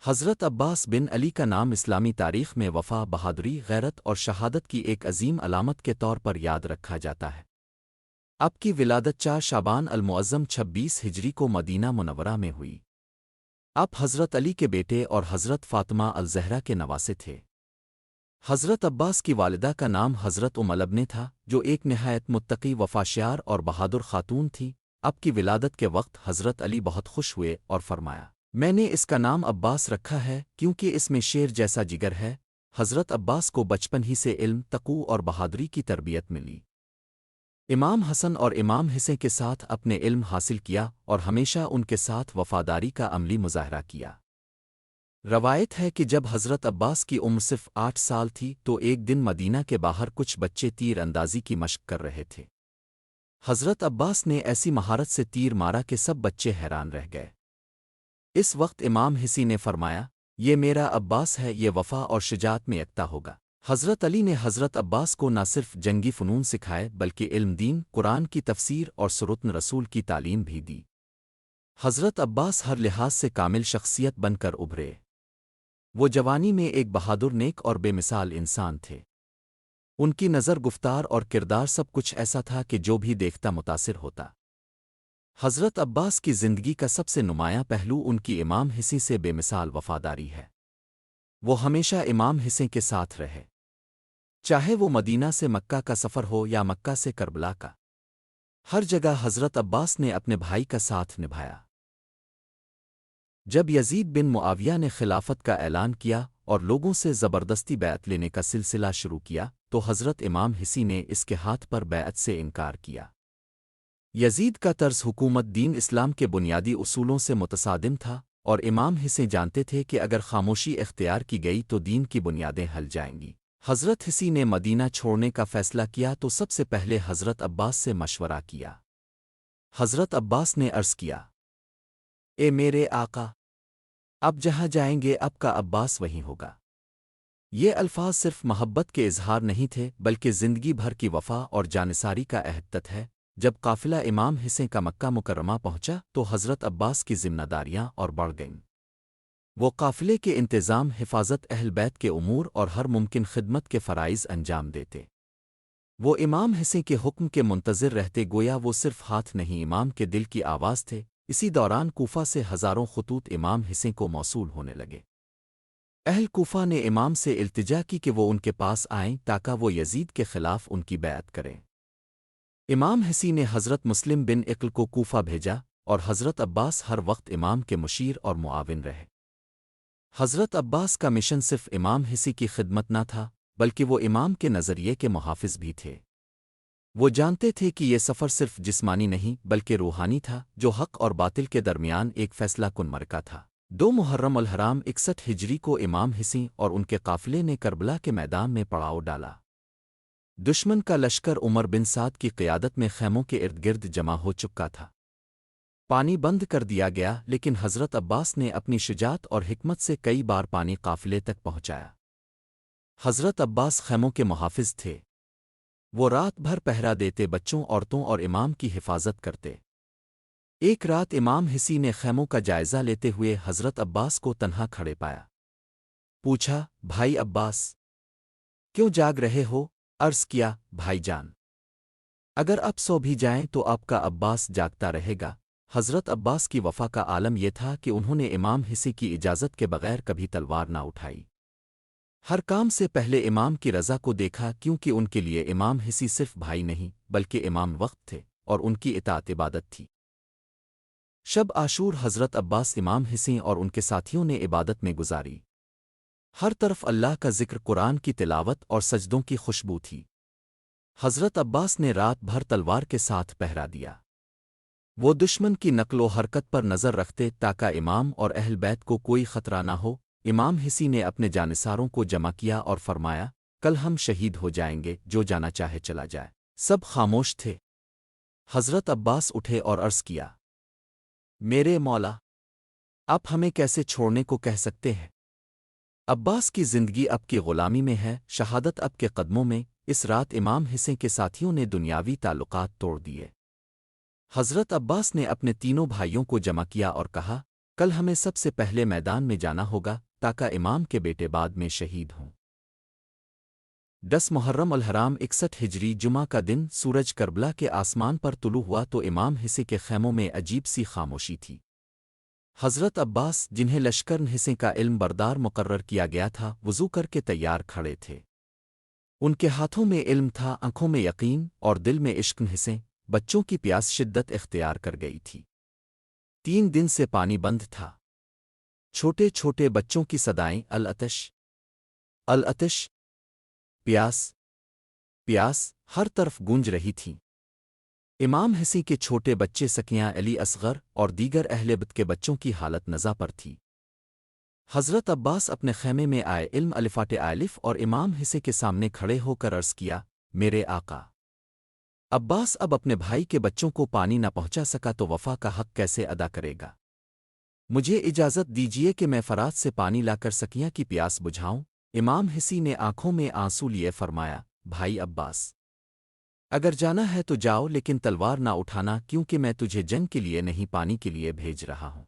حضرت عباس بن علی کا نام اسلامی تاریخ میں وفا، بہادری، غیرت اور شہادت کی ایک عظیم علامت کے طور پر یاد رکھا جاتا ہے۔ آپ کی ولادت 4 شعبان المعظم 26 ہجری کو مدینہ منورہ میں ہوئی۔ آپ حضرت علی کے بیٹے اور حضرت فاطمہ الزہرا کے نواسے تھے۔ حضرت عباس کی والدہ کا نام حضرت لبنہ تھا، جو ایک نہایت متقی، وفاشیار اور بہادر خاتون تھی۔ آپ کی ولادت کے وقت حضرت علی بہت خوش ہوئے اور فرمایا، میں نے اس کا نام عباس رکھا ہے کیونکہ اس میں شیر جیسا جگر ہے۔ حضرت عباس کو بچپن ہی سے علم، تقوی اور بہادری کی تربیت ملی۔ امام حسن اور امام حسین کے ساتھ اپنے علم حاصل کیا اور ہمیشہ ان کے ساتھ وفاداری کا عملی مظاہرہ کیا۔ روایت ہے کہ جب حضرت عباس کی عمر صرف 8 سال تھی تو ایک دن مدینہ کے باہر کچھ بچے تیر اندازی کی مشق کر رہے تھے۔ حضرت عباس نے ایسی مہارت سے تیر مارا کہ سب بچے حیران رہ گئے۔ اس وقت امام حسین نے فرمایا، یہ میرا عباس ہے، یہ وفا اور شجاعت میں یکتا ہوگا۔ حضرت علی نے حضرت عباس کو نہ صرف جنگی فنون سکھائے بلکہ علم، دین، قرآن کی تفسیر اور سنت رسول کی تعلیم بھی دی۔ حضرت عباس ہر لحاظ سے کامل شخصیت بن کر ابھرے۔ وہ جوانی میں ایک بہادر، نیک اور بے مثال انسان تھے۔ ان کی نظر، گفتار اور کردار سب کچھ ایسا تھا کہ جو بھی دیکھتا متاثر ہوتا۔ حضرت عباس کی زندگی کا سب سے نمایاں پہلو ان کی امام حسین سے بے مثال وفاداری ہے۔ وہ ہمیشہ امام حسین کے ساتھ رہے، چاہے وہ مدینہ سے مکہ کا سفر ہو یا مکہ سے کربلا کا۔ ہر جگہ حضرت عباس نے اپنے بھائی کا ساتھ نبھایا۔ جب یزید بن معاویہ نے خلافت کا اعلان کیا اور لوگوں سے زبردستی بیعت لینے کا سلسلہ شروع کیا تو حضرت امام حسین نے اس کے ہاتھ پر بیعت سے انکار کیا۔ یزید کا طرز حکومت دین اسلام کے بنیادی اصولوں سے متصادم تھا، اور امام حسین جانتے تھے کہ اگر خاموشی اختیار کی گئی تو دین کی بنیادیں ہل جائیں گی۔ حضرت حسین نے مدینہ چھوڑنے کا فیصلہ کیا تو سب سے پہلے حضرت عباس سے مشورہ کیا۔ حضرت عباس نے عرض کیا، اے میرے آقا، اب جہاں جائیں گے اب کا عباس وہیں ہوگا۔ یہ الفاظ صرف محبت کے اظہار نہیں تھے بلکہ زندگی بھر کی وفا اور جانثاری کا عہد ہے۔ جب قافلہ امام حسین کا مکہ مکرمہ پہنچا تو حضرت عباس کی ذمہ داریاں اور بڑھ گئیں۔ وہ قافلے کے انتظام، حفاظت، اہل بیت کے امور اور ہر ممکن خدمت کے فرائض انجام دیتے۔ وہ امام حسین کے حکم کے منتظر رہتے، گویا وہ صرف ہاتھ نہیں، امام کے دل کی آواز تھے۔ اسی دوران کوفہ سے ہزاروں خطوط امام حسین کو موصول ہونے لگے۔ اہل کوفہ نے امام سے التجا کی کہ وہ ان کے پاس آئیں تاکہ وہ یزید کے خلاف ان کی بیعت کریں۔ امام حسین نے حضرت مسلم بن عقل کو کوفہ بھیجا اور حضرت عباس ہر وقت امام کے مشیر اور معاون رہے۔ حضرت عباس کا مشن صرف امام حسین کی خدمت نہ تھا بلکہ وہ امام کے نظریے کے محافظ بھی تھے۔ وہ جانتے تھے کہ یہ سفر صرف جسمانی نہیں بلکہ روحانی تھا، جو حق اور باطل کے درمیان ایک فیصلہ کن معرکہ تھا۔ 2 محرم الحرام 61 ہجری کو امام حسین اور ان کے قافلے نے کربلا کے میدان میں پڑاؤ ڈالا۔ دشمن کا لشکر عمر بن سعد کی قیادت میں خیموں کے ارد گرد جمع ہو چکا تھا۔ پانی بند کر دیا گیا، لیکن حضرت عباس نے اپنی شجاعت اور حکمت سے کئی بار پانی قافلے تک پہنچایا۔ حضرت عباس خیموں کے محافظ تھے۔ وہ رات بھر پہرا دیتے، بچوں، عورتوں اور امام کی حفاظت کرتے۔ ایک رات امام حسین نے خیموں کا جائزہ لیتے ہوئے حضرت عباس کو تنہا کھڑے پایا۔ پوچھا، بھائی عباس، کیوں جاگ رہے ہو؟ عرض کیا، بھائی جان، اگر اب سو بھی جائیں تو آپ کا عباس جاگتا رہے گا۔ حضرت عباس کی وفا کا عالم یہ تھا کہ انہوں نے امام حسین کی اجازت کے بغیر کبھی تلوار نہ اٹھائی۔ ہر کام سے پہلے امام کی رضا کو دیکھا، کیونکہ ان کے لیے امام حسین صرف بھائی نہیں بلکہ امام وقت تھے اور ان کی اطاعت عبادت تھی۔ شب عاشور حضرت عباس، امام حسین اور ان کے ساتھیوں نے عبادت میں گزاری۔ ہر طرف اللہ کا ذکر، قرآن کی تلاوت اور سجدوں کی خوشبو تھی۔ حضرت عباس نے رات بھر تلوار کے ساتھ پہرا دیا۔ وہ دشمن کی نقل و حرکت پر نظر رکھتے تاکہ امام اور اہل بیت کو کوئی خطرہ نہ ہو۔ امام حسین نے اپنے جانثاروں کو جمع کیا اور فرمایا، کل ہم شہید ہو جائیں گے، جو جانا چاہے چلا جائے۔ سب خاموش تھے۔ حضرت عباس اٹھے اور عرض کیا، میرے مولا، آپ ہمیں کیسے چھوڑنے کو کہہ سکتے ہیں؟ عباس کی زندگی اب کی غلامی میں ہے، شہادت اب کے قدموں میں۔ اس رات امام حسین کے ساتھیوں نے دنیاوی تعلقات توڑ دیے۔ حضرت عباس نے اپنے تینوں بھائیوں کو جمع کیا اور کہا، کل ہمیں سب سے پہلے میدان میں جانا ہوگا تاکہ امام کے بیٹے بعد میں شہید ہوں۔ 10 محرم الحرام 61 ہجری جمعہ کا دن سورج کربلا کے آسمان پر طلوع ہوا تو امام حصے کے خیموں میں عجیب سی خاموشی تھی۔ حضرت عباس جنہیں لشکر حصے کا علم بردار مقرر کیا گیا تھا وضو کر کے تیار کھڑے تھے۔ ان کے ہاتھوں میں علم تھا، آنکھوں میں یقین اور دل میں عشق حصے۔ بچوں کی پیاس شدت اختیار کر گئی تھی۔ 3 دن سے پانی بند تھا۔ چھوٹے چھوٹے بچوں کی صدائیں العطش العطش، پیاس پیاس ہر طرف گونج رہی تھیں۔ امام حسیں کے چھوٹے بچے سکیاں علی اصغر اور دیگر اہل بیت کے بچوں کی حالت نزا پر تھی۔ حضرت عباس اپنے خیمے میں آئے، علم الفاٹ الف اور امام حصے کے سامنے کھڑے ہو کر عرض کیا، میرے آقا عباس اب اپنے بھائی کے بچوں کو پانی نہ پہنچا سکا تو وفا کا حق کیسے ادا کرے گا؟ مجھے اجازت دیجیے کہ میں فرات سے پانی لا کر سکیاں کی پیاس بجھاؤں۔ امام حسی نے آنکھوں میں آنسو لیے فرمایا، بھائی عباس اگر جانا ہے تو جاؤ، لیکن تلوار نہ اٹھانا، کیونکہ میں تجھے جنگ کے لیے نہیں پانی کے لیے بھیج رہا ہوں۔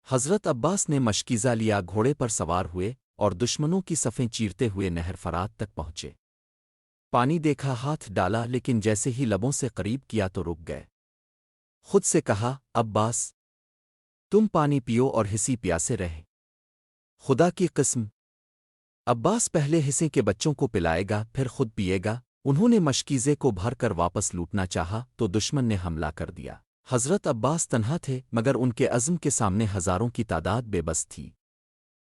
حضرت عباس نے مشکیزہ لیا، گھوڑے پر سوار ہوئے اور دشمنوں کی صفیں چیرتے ہوئے نہر فرات تک پہنچے۔ پانی دیکھا، ہاتھ ڈالا، لیکن جیسے ہی لبوں سے قریب کیا تو رک گئے۔ خود سے کہا، عباس تم پانی پیو اور حسی پیاسے رہے۔ خدا کی قسم عباس پہلے حصے کے بچوں کو پلائے گا پھر خود پیے گا۔ انہوں نے مشکیزے کو بھر کر واپس لوٹنا چاہا تو دشمن نے حملہ کر دیا۔ حضرت عباس تنہا تھے، مگر ان کے عزم کے سامنے ہزاروں کی تعداد بے بس تھی۔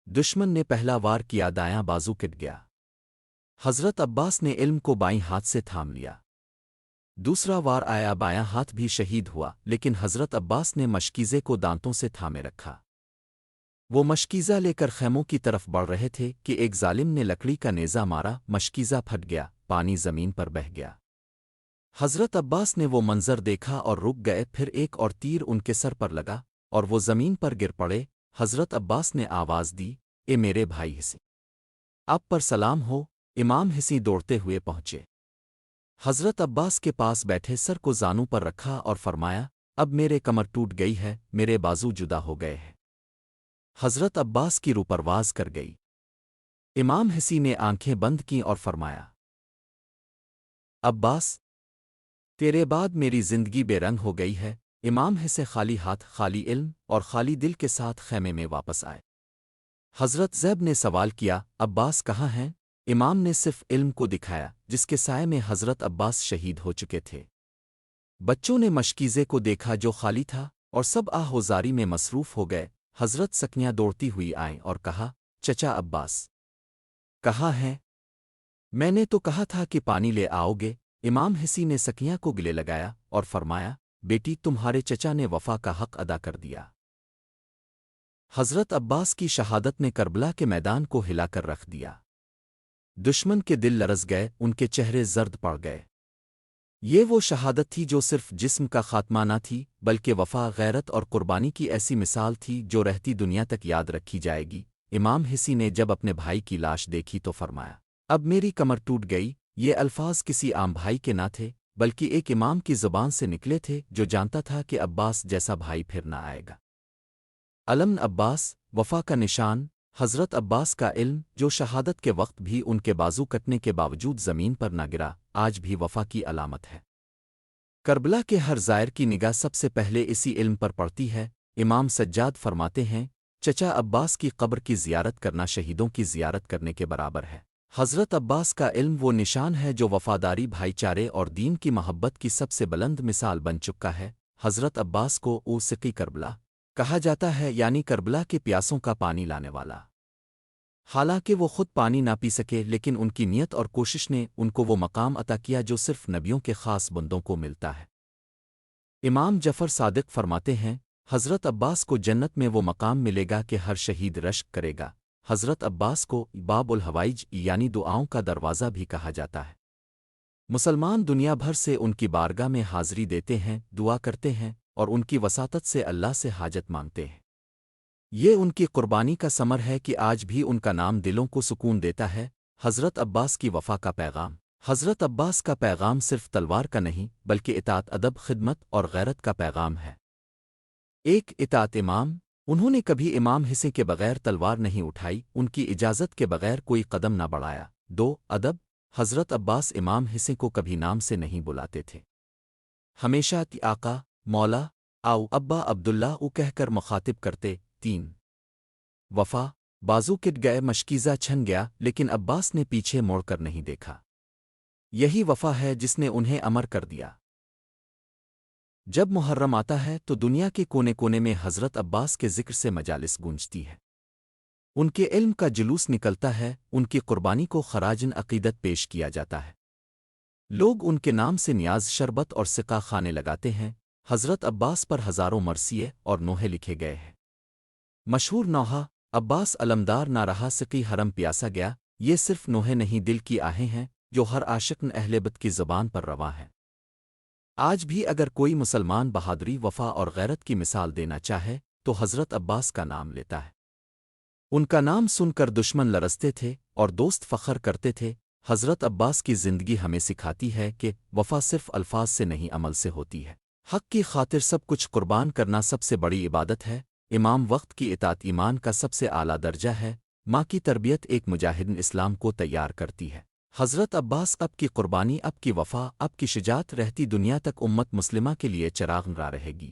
دشمن نے پہلا وار کیا، دایاں بازو کٹ گیا۔ حضرت عباس نے علم کو بائیں ہاتھ سے تھام لیا۔ دوسرا وار آیا، بایاں ہاتھ بھی شہید ہوا، لیکن حضرت عباس نے مشکیزے کو دانتوں سے تھامے رکھا۔ وہ مشکیزہ لے کر خیموں کی طرف بڑھ رہے تھے کہ ایک ظالم نے لکڑی کا نیزہ مارا، مشکیزہ پھٹ گیا، پانی زمین پر بہہ گیا۔ حضرت عباس نے وہ منظر دیکھا اور رک گئے، پھر ایک اور تیر ان کے سر پر لگا اور وہ زمین پر گر پڑے۔ حضرت عباس نے آواز دی، اے میرے بھائی حسی، آپ پر سلام ہو۔ امام حسی دوڑتے ہوئے پہنچے، حضرت عباس کے پاس بیٹھے، سر کو زانوں پر رکھا اور فرمایا، اب میرے کمر ٹوٹ گئی ہے، میرے بازو جدا ہو گئے ہیں۔ حضرت عباس کی روح پرواز کر گئی۔ امام حسی نے آنکھیں بند کیں اور فرمایا، عباس تیرے بعد میری زندگی بے رنگ ہو گئی ہے۔ امام حسے خالی ہاتھ، خالی علم اور خالی دل کے ساتھ خیمے میں واپس آئے۔ حضرت زیب نے سوال کیا، عباس کہاں ہیں؟ امام نے صرف علم کو دکھایا، جس کے سائے میں حضرت عباس شہید ہو چکے تھے۔ بچوں نے مشکیزے کو دیکھا جو خالی تھا، اور سب آہوزاری میں مصروف ہو گئے۔ حضرت سکیاں دوڑتی ہوئی آئیں اور کہا، چچا عباس کہاں ہیں؟ میں نے تو کہا تھا کہ پانی لے آؤ گے۔ امام حسی نے سکیاں کو گلے لگایا اور فرمایا، بیٹی تمہارے چچا نے وفا کا حق ادا کر دیا۔ حضرت عباس کی شہادت نے کربلا کے میدان کو ہلا کر رکھ دیا۔ دشمن کے دل لرز گئے، ان کے چہرے زرد پڑ گئے۔ یہ وہ شہادت تھی جو صرف جسم کا خاتمہ نہ تھی، بلکہ وفا، غیرت اور قربانی کی ایسی مثال تھی جو رہتی دنیا تک یاد رکھی جائے گی۔ امام حسی نے جب اپنے بھائی کی لاش دیکھی تو فرمایا، اب میری کمر ٹوٹ گئی۔ یہ الفاظ کسی عام بھائی کے نہ تھے، بلکہ ایک امام کی زبان سے نکلے تھے جو جانتا تھا کہ عباس جیسا بھائی پھر نہ آئے گا۔ علم عباس، وفا کا نشان۔ حضرت عباس کا علم، جو شہادت کے وقت بھی ان کے بازو کٹنے کے باوجود زمین پر نہ گرا، آج بھی وفا کی علامت ہے۔ کربلا کے ہر زائر کی نگاہ سب سے پہلے اسی علم پر پڑتی ہے۔ امام سجاد فرماتے ہیں، چچا عباس کی قبر کی زیارت کرنا شہیدوں کی زیارت کرنے کے برابر ہے۔ حضرت عباس کا علم وہ نشان ہے جو وفاداری، بھائی چارے اور دین کی محبت کی سب سے بلند مثال بن چکا ہے۔ حضرت عباس کو سقی کربلا کہا جاتا ہے، یعنی کربلا کے پیاسوں کا پانی لانے والا۔ حالانکہ وہ خود پانی نہ پی سکے، لیکن ان کی نیت اور کوشش نے ان کو وہ مقام عطا کیا جو صرف نبیوں کے خاص بندوں کو ملتا ہے۔ امام جعفر صادق فرماتے ہیں، حضرت عباس کو جنت میں وہ مقام ملے گا کہ ہر شہید رشک کرے گا۔ حضرت عباس کو باب الحوائج یعنی دعاؤں کا دروازہ بھی کہا جاتا ہے۔ مسلمان دنیا بھر سے ان کی بارگاہ میں حاضری دیتے ہیں، دعا کرتے ہیں اور ان کی وساطت سے اللہ سے حاجت مانگتے ہیں۔ یہ ان کی قربانی کا ثمر ہے کہ آج بھی ان کا نام دلوں کو سکون دیتا ہے۔ حضرت عباس کی وفا کا پیغام۔ حضرت عباس کا پیغام صرف تلوار کا نہیں، بلکہ اطاعت، ادب، خدمت اور غیرت کا پیغام ہے۔ ایک اطاعت امام انہوں نے کبھی امام حسین کے بغیر تلوار نہیں اٹھائی، ان کی اجازت کے بغیر کوئی قدم نہ بڑھایا۔ دو ادب حضرت عباس امام حسین کو کبھی نام سے نہیں بلاتے تھے، ہمیشہ تی آقا، مولا، آؤ ابا عبداللہ او کہہ کر مخاطب کرتے۔ تین وفا بازو کٹ گئے، مشکیزہ چھن گیا، لیکن عباس نے پیچھے موڑ کر نہیں دیکھا۔ یہی وفا ہے جس نے انہیں امر کر دیا۔ جب محرم آتا ہے تو دنیا کے کونے کونے میں حضرت عباس کے ذکر سے مجالس گونجتی ہے، ان کے علم کا جلوس نکلتا ہے، ان کی قربانی کو خراجن عقیدت پیش کیا جاتا ہے، لوگ ان کے نام سے نیاز، شربت اور سقا خانے لگاتے ہیں۔ حضرت عباس پر ہزاروں مرثیے اور نوحے لکھے گئے ہیں۔ مشہور نوحہ عباس علمدار نہ رہا سقی حرم پیاسا گیا، یہ صرف نوحے نہیں، دل کی آہیں ہیں جو ہر عاشق اہل بت کی زبان پر رواں ہیں۔ آج بھی اگر کوئی مسلمان بہادری، وفا اور غیرت کی مثال دینا چاہے تو حضرت عباس کا نام لیتا ہے۔ ان کا نام سن کر دشمن لرزتے تھے اور دوست فخر کرتے تھے۔ حضرت عباس کی زندگی ہمیں سکھاتی ہے کہ وفا صرف الفاظ سے نہیں، عمل سے ہوتی ہے۔ حق کی خاطر سب کچھ قربان کرنا سب سے بڑی عبادت ہے۔ امام وقت کی اطاعت ایمان کا سب سے اعلیٰ درجہ ہے۔ ماں کی تربیت ایک مجاہد اسلام کو تیار کرتی ہے۔ حضرت عباس اب کی قربانی، اب کی وفا، اب کی شجاعت رہتی دنیا تک امت مسلمہ کے لیے چراغ نہ رہے گی۔